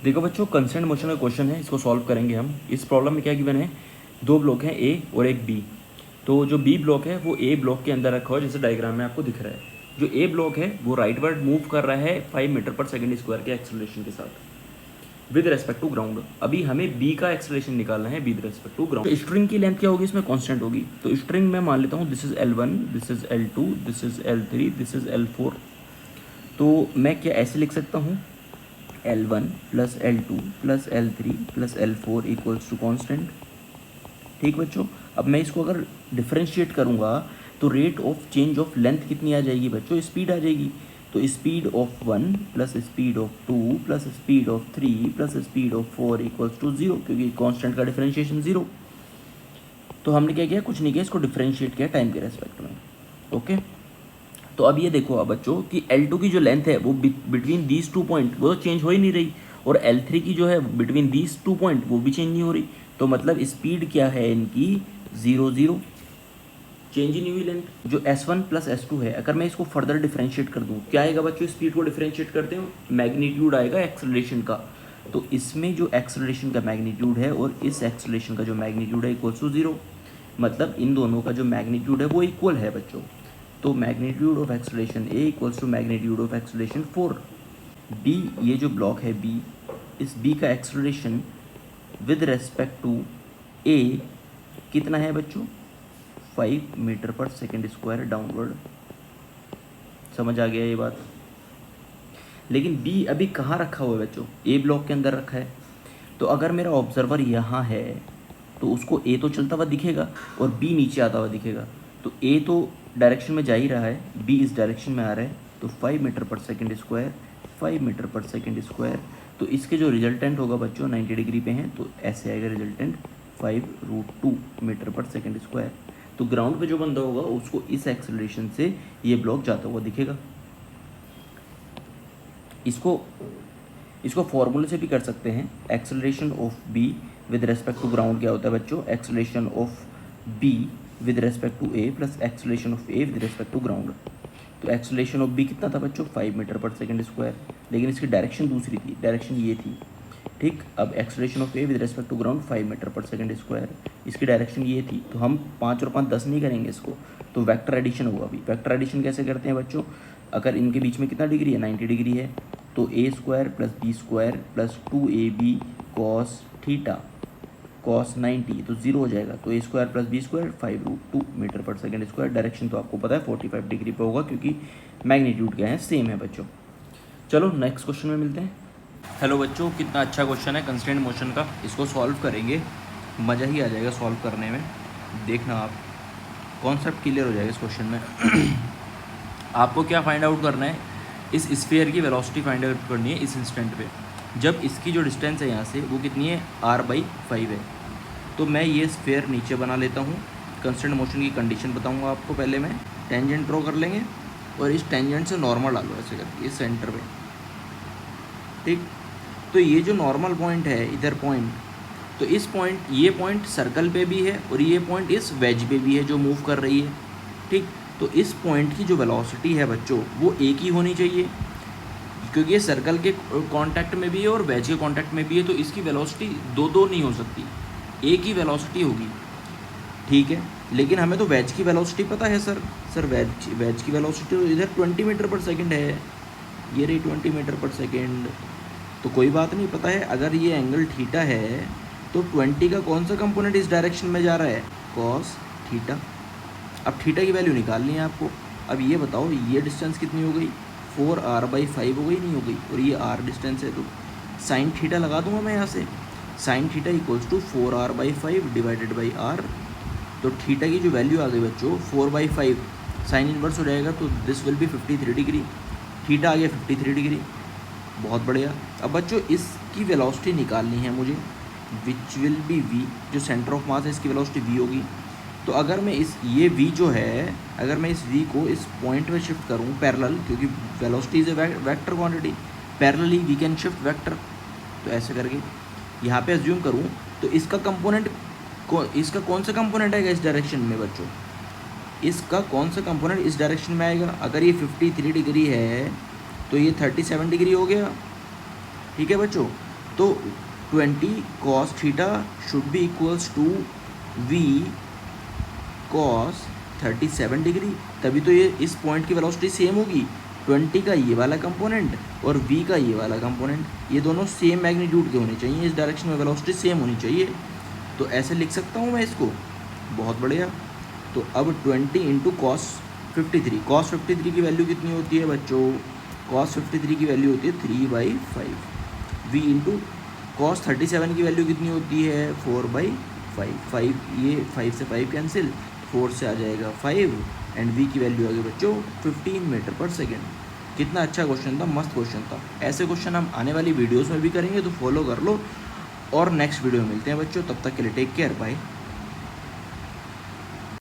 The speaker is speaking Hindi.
देखो बच्चों, कंस्टेंट मोशन का क्वेश्चन है, इसको सॉल्व करेंगे हम। इस प्रॉब्लम में क्या गिवन है, दो ब्लॉक हैं ए और एक बी। तो जो बी ब्लॉक है वो ए ब्लॉक के अंदर रखा हुआ है, जैसे डायग्राम में आपको दिख रहा है। जो ए ब्लॉक है वो राइटवर्ड मूव कर रहा है 5 मीटर पर सेकंड स्क्वायर के एक्सेलरेशन के साथ विद रेस्पेक्ट टू ग्राउंड। अभी हमें बी का एक्सेलरेशन निकालना है विद रेस्पेक्ट टू ग्राउंड। तो स्ट्रिंग की लेंथ क्या होगी, इसमें कांस्टेंट होगी। तो स्ट्रिंग में मान लेता हूँ this is L1, this is L2, this is L3, this is L4। तो मैं क्या ऐसे लिख सकता हूँ, L1 plus L2 plus L3 plus L4 equals to constant. ठीक बच्चों, अब मैं इसको अगर डिफ्रेंशिएट करूँगा तो rate of change of length कितनी आ जाएगी बच्चों, स्पीड आ जाएगी। तो speed of 1 plus speed of 2 plus speed of 3 plus speed of 4 equals to 0, क्योंकि कांस्टेंट का डिफरेंशिएशन 0। तो हमने क्या किया, कुछ नहीं किया, इसको डिफरेंशिएट किया टाइम के रेस्पेक्ट में। ओके, तो अब ये देखो अब बच्चों कि L2 की जो लेंथ है वो बिटवीन दीज 2 पॉइंट वो तो चेंज हो ही नहीं रही, और L3 की जो है बिटवीन दीज 2 पॉइंट वो भी चेंज नहीं हो रही। तो मतलब स्पीड क्या है इनकी, 0 0, चेंज ही नहीं हुई लेंथ। जो S1 प्लस S2 है, अगर मैं इसको फर्दर डिफरेंशिएट कर दूँ, क्या आएगा बच्चों, स्पीड को डिफरेंशिएट करते हैं मैग्नीट्यूड आएगा एक्सेलरेशन का। तो इसमें जो एक्सेलरेशन का मैग्नीट्यूड है और इस एक्सेलरेशन का जो मैग्नीट्यूड है इक्वल्स टू 0, मतलब इन दोनों का जो मैग्नीट्यूड है वो इक्वल है बच्चों। तो magnitude of acceleration A equals to magnitude of acceleration 4। B, ये जो ब्लॉक है बी, इस बी का acceleration with respect to A कितना है बच्चों, 5 metre per second square downward. समझ आ गया ये बात। लेकिन बी अभी कहाँ रखा हुआ है बच्चों, ए ब्लॉक के अंदर रखा है। तो अगर मेरा ऑब्जर्वर यहाँ है तो उसको ए तो चलता हुआ दिखेगा और बी नीचे आता हुआ दिखेगा। तो ए तो डायरेक्शन में जा ही रहा है, बी इस डायरेक्शन में आ रहा है। तो 5 metre per second square, 5 metre per second square. तो इसके जो रिजल्टेंट होगा बच्चों 90 डिग्री पे हैं, तो ऐसे आएगा resultant 5√2 metre per second square. तो ग्राउंड पे जो बंदा होगा उसको इस एक्सेलरेशन से ये ब्लॉक जाता हुआ दिखेगा। इसको फॉर्मूले से भी कर सकते हैं। Acceleration of B with respect to ground क्या होता है बच्चों, acceleration of B with respect to A plus acceleration of A with respect to ground. तो एक्सेलरेशन ऑफ बी कितना था बच्चों, 5 मीटर पर सेकेंड स्क्वायर, लेकिन इसकी डायरेक्शन दूसरी थी, डायरेक्शन ये थी। ठीक, अब acceleration of A with respect to ground 5 metre per second square, इसकी डायरेक्शन ये थी। तो हम 5 और 5 10 नहीं करेंगे इसको, तो वेक्टर एडिशन होगा। अभी वेक्टर एडिशन कैसे करते हैं बच्चों, अगर इनके बीच में कितना डिग्री है, 90 डिग्री है, तो A square plus B square plus 2ab cos theta cos 90, तो 0 हो जाएगा। तो A square plus B square 5√2 metre per second square. Direction तो आपको पता है 45 डिग्री पे होगा, क्योंकि मैग्नीट्यूड क्या है, सेम है बच्चों। चलो नेक्स्ट क्वेश्चन में मिलते हैं। हेलो बच्चों, कितना अच्छा क्वेश्चन है कंस्ट्रेंट मोशन का। इसको सॉल्व करेंगे, मज़ा ही आ जाएगा सॉल्व करने में। देखना आप, कॉन्सेप्ट क्लियर हो जाएगा इस क्वेश्चन में। आपको क्या फाइंड आउट करना है, इस स्फीयर की वेलोसिटी फाइंड आउट करनी है इस इंस्टेंट पे, जब इसकी जो डिस्टेंस है यहाँ से वो कितनी है, r/5 है। तो मैं ये स्फीयर नीचे बना लेता हूँ। कंस्टेंट मोशन की कंडीशन बताऊँगा आपको। पहले मैं टेंजेंट ड्रॉ कर लेंगे और इस टेंजेंट से नॉर्मल डालो ऐसे करके इस सेंटर पे। ठीक, तो ये जो नॉर्मल पॉइंट है इधर पॉइंट, तो इस पॉइंट, ये पॉइंट सर्कल पे भी है और ये पॉइंट इस वेज पे भी है जो मूव कर रही है। ठीक, तो इस पॉइंट की जो वेलोसिटी है बच्चों वो एक ही होनी चाहिए, क्योंकि ये सर्कल के कांटेक्ट में भी है और वेज के कांटेक्ट में भी है। तो इसकी वेलोसिटी दो नहीं हो सकती, एक ही वेलोसिटी होगी। ठीक है, लेकिन हमें तो वेज की वेलोसिटी पता है सर वेज की वेलोसिटी तो इधर 20 मीटर पर सेकेंड है, ये रही 20 मीटर पर सेकेंड। तो कोई बात नहीं, पता है अगर ये एंगल थीटा है तो 20 का कौन सा कंपोनेंट इस डायरेक्शन में जा रहा है, कॉस थीटा। अब थीटा की वैल्यू निकालनी है आपको। अब ये बताओ ये डिस्टेंस कितनी हो गई, 4r/5 हो गई, नहीं हो गई, और ये r डिस्टेंस है। तो साइन थीटा लगा दूंगा मैं यहाँ से, sine theta equals to 4r/5 divided by r। तो थीटा की जो वैल्यू आ गई बच्चों 4/5, साइन इनवर्स हो जाएगा, तो this will be 53 degree. Theta आ गया 53 डिग्री, बहुत बढ़िया। अब बच्चों इसकी वेलोसिटी निकालनी है मुझे, विच विल बी v, जो सेंटर ऑफ मास है इसकी वेलोसिटी v होगी। तो अगर मैं ये v जो है, अगर मैं इस v को इस पॉइंट में शिफ्ट करूँ पैरेलल, क्योंकि velocity is a vector quantity, parallelly we can shift vector. तो ऐसे करके यहाँ पे अज्यूम करूँ तो इसका कंपोनेंट इसका कौन सा कंपोनेंट आएगा इस डायरेक्शन में बच्चों, इसका कौन सा कंपोनेंट इस डायरेक्शन में आएगा। अगर ये 53 डिग्री है तो ये 37 डिग्री हो गया। ठीक है बच्चों, तो 20 cos theta should be equals to v cos 37 degree, तभी तो ये इस पॉइंट की वेलोसिटी सेम होगी। 20 का ये वाला कंपोनेंट और v का ये वाला कंपोनेंट, ये दोनों सेम मैग्नीट्यूड के होने चाहिए, इस डायरेक्शन में वेलोसिटी सेम होनी चाहिए। तो ऐसे लिख सकता हूँ मैं इसको, बहुत बढ़िया। तो अब 20 इंटू कॉस 53, कॉस 53 की वैल्यू कितनी होती है बच्चों? कॉस 53 की वैल्यू होती है 3/5। v इंटू कॉस 37 की वैल्यू कितनी होती है? 4/5। 5 ये 5 से 5 कैंसिल, 4 से आ जाएगा 5 एंड v की वैल्यू आ गई बच्चों 15 मीटर पर सेकेंड। कितना अच्छा क्वेश्चन था, मस्त क्वेश्चन था। ऐसे क्वेश्चन हम आने वाली वीडियोस में भी करेंगे, तो फॉलो कर लो। और नेक्स्ट वीडियो में मिलते हैं बच्चों, तब तक के लिए टेक केयर, बाय।